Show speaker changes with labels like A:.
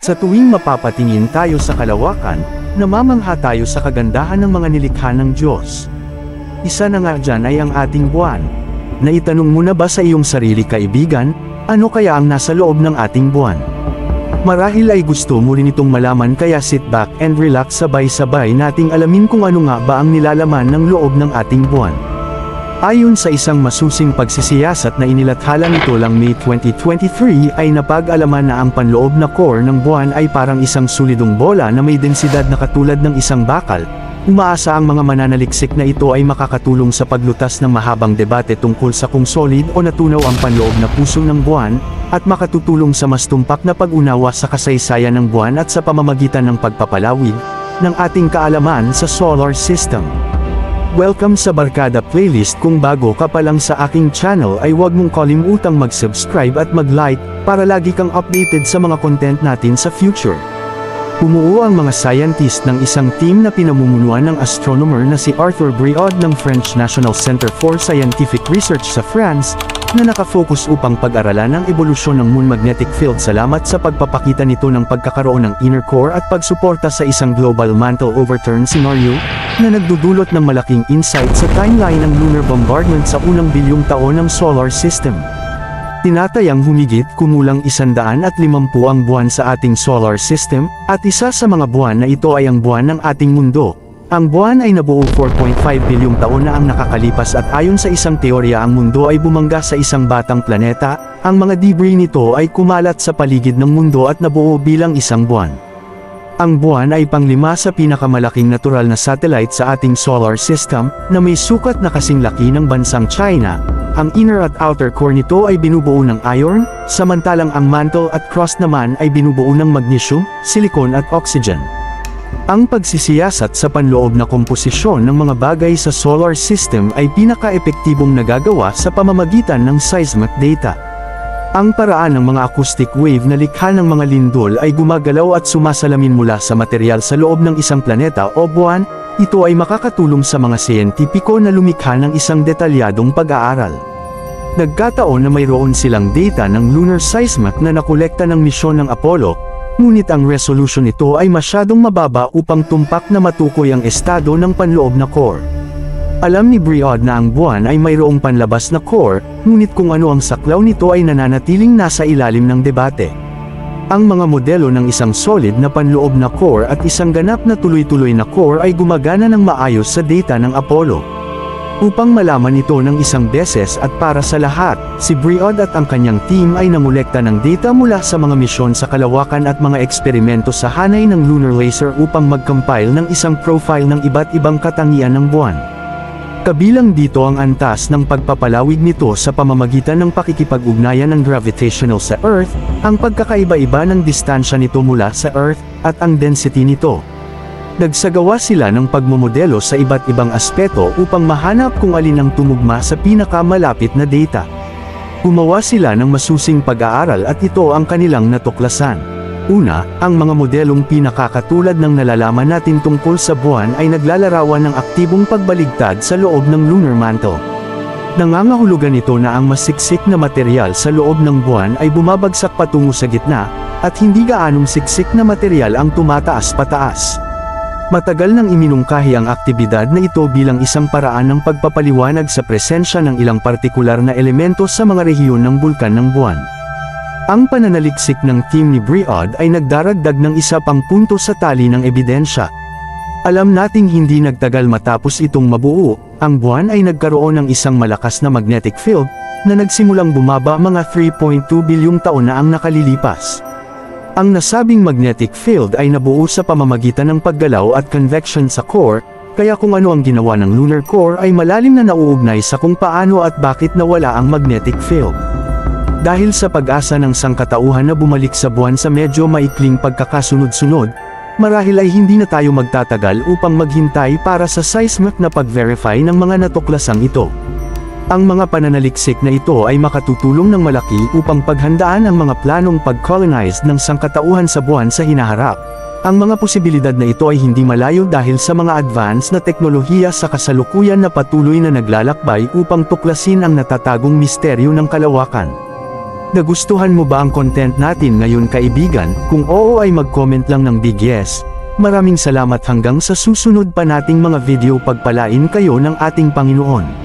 A: Sa tuwing mapapatingin tayo sa kalawakan, namamangha tayo sa kagandahan ng mga nilikha ng Diyos. Isa na nga dyan ay ang ating buwan. Naitanong mo na ba sa iyong sarili kaibigan, ano kaya ang nasa loob ng ating buwan? Marahil ay gusto mo rin itong malaman kaya sit back and relax sabay-sabay nating alamin kung ano nga ba ang nilalaman ng loob ng ating buwan. Ayon sa isang masusing pagsisiyasat na inilathala nito lang May 2023 ay napag-alaman na ang panloob na core ng buwan ay parang isang solidong bola na may densidad na katulad ng isang bakal. Umaasa ang mga mananaliksik na ito ay makakatulong sa paglutas ng mahabang debate tungkol sa kung solid o natunaw ang panloob na puso ng buwan, at makatutulong sa mas tumpak na pag-unawa sa kasaysayan ng buwan at sa pamamagitan ng pagpapalawig ng ating kaalaman sa solar system. Welcome sa Barkada Playlist. Kung bago ka pa lang sa aking channel ay huwag mong kalimutang mag-subscribe at mag-like para lagi kang updated sa mga content natin sa future. Bumuo ang mga scientist ng isang team na pinamumunuan ng astronomer na si Arthur Briaud ng French National Center for Scientific Research sa France, na nakafocus upang pag-aralan ang ebolusyon ng Moon Magnetic Field salamat sa pagpapakita nito ng pagkakaroon ng inner core at pagsuporta sa isang global mantle overturn scenario, na nagdudulot ng malaking insight sa timeline ng lunar bombardment sa unang bilyong taon ng solar system. Tinatayang humigit kumulang 150 ang buwan sa ating solar system, at isa sa mga buwan na ito ay ang buwan ng ating mundo. Ang buwan ay nabuo 4.5 bilyong taon na ang nakakalipas at ayon sa isang teorya ang mundo ay bumangga sa isang batang planeta. Ang mga debris nito ay kumalat sa paligid ng mundo at nabuo bilang isang buwan. Ang buwan ay pang-5 sa pinakamalaking natural na satellite sa ating solar system, na may sukat na kasing laki ng bansang China. Ang inner at outer core nito ay binubuo ng iron, samantalang ang mantle at crust naman ay binubuo ng magnesium, silicon at oxygen. Ang pagsisiyasat sa panloob na komposisyon ng mga bagay sa solar system ay pinaka-epektibong nagagawa sa pamamagitan ng seismic data. Ang paraan ng mga acoustic wave na likha ng mga lindol ay gumagalaw at sumasalamin mula sa material sa loob ng isang planeta o buwan. Ito ay makakatulong sa mga siyentipiko na lumikha ng isang detalyadong pag-aaral. Nagkataon na mayroon silang data ng lunar seismic na nakolekta ng misyon ng Apollo, ngunit ang resolution nito ay masyadong mababa upang tumpak na matukoy ang estado ng panloob na core. Alam ni Briaud na ang buwan ay mayroong panlabas na core, ngunit kung ano ang saklaw nito ay nananatiling nasa ilalim ng debate. Ang mga modelo ng isang solid na panloob na core at isang ganap na tuloy-tuloy na core ay gumagana ng maayos sa data ng Apollo. Upang malaman ito ng isang beses at para sa lahat, si Briaud at ang kanyang team ay nangolekta ng data mula sa mga misyon sa kalawakan at mga eksperimento sa hanay ng lunar laser upang mag-compile ng isang profile ng iba't ibang katangian ng buwan. Kabilang dito ang antas ng pagpapalawig nito sa pamamagitan ng pakikipag-ugnayan ng gravitational sa Earth, ang pagkakaiba-iba ng distansya nito mula sa Earth, at ang density nito. Nagsagawa sila ng pagmomodelo sa iba't ibang aspeto upang mahanap kung alin ang tumugma sa pinakamalapit na data. Gumawa sila ng masusing pag-aaral at ito ang kanilang natuklasan. Una, ang mga modelong pinakakatulad ng nalalaman natin tungkol sa buwan ay naglalarawan ng aktibong pagbaligtad sa loob ng lunar mantle. Nangangahulugan ito na ang masiksik na material sa loob ng buwan ay bumabagsak patungo sa gitna, at hindi gaanong siksik na material ang tumataas pataas. Matagal nang iminungkahi ang aktibidad na ito bilang isang paraan ng pagpapaliwanag sa presensya ng ilang partikular na elemento sa mga rehiyon ng bulkan ng buwan. Ang pananaliksik ng team ni Briaud ay nagdaragdag ng isa pang punto sa tali ng ebidensya. Alam nating hindi nagtagal matapos itong mabuo, ang buwan ay nagkaroon ng isang malakas na magnetic field, na nagsimulang bumaba mga 3.2 bilyong taon na ang nakalilipas. Ang nasabing magnetic field ay nabuo sa pamamagitan ng paggalaw at convection sa core, kaya kung ano ang ginawa ng lunar core ay malalim na nauugnay sa kung paano at bakit nawala ang magnetic field. Dahil sa pag-asa ng sangkatauhan na bumalik sa buwan sa medyo maikling pagkakasunod-sunod, marahil ay hindi na tayo magtatagal upang maghintay para sa seismic na pag-verify ng mga natuklasang ito. Ang mga pananaliksik na ito ay makatutulong ng malaki upang paghandaan ang mga planong pag-colonize ng sangkatauhan sa buwan sa hinaharap. Ang mga posibilidad na ito ay hindi malayo dahil sa mga advance na teknolohiya sa kasalukuyan na patuloy na naglalakbay upang tuklasin ang natatagong misteryo ng kalawakan. Nagustuhan mo ba ang content natin ngayon kaibigan? Kung oo ay mag-comment lang ng big yes. Maraming salamat hanggang sa susunod pa nating mga video, pagpalain kayo ng ating Panginoon.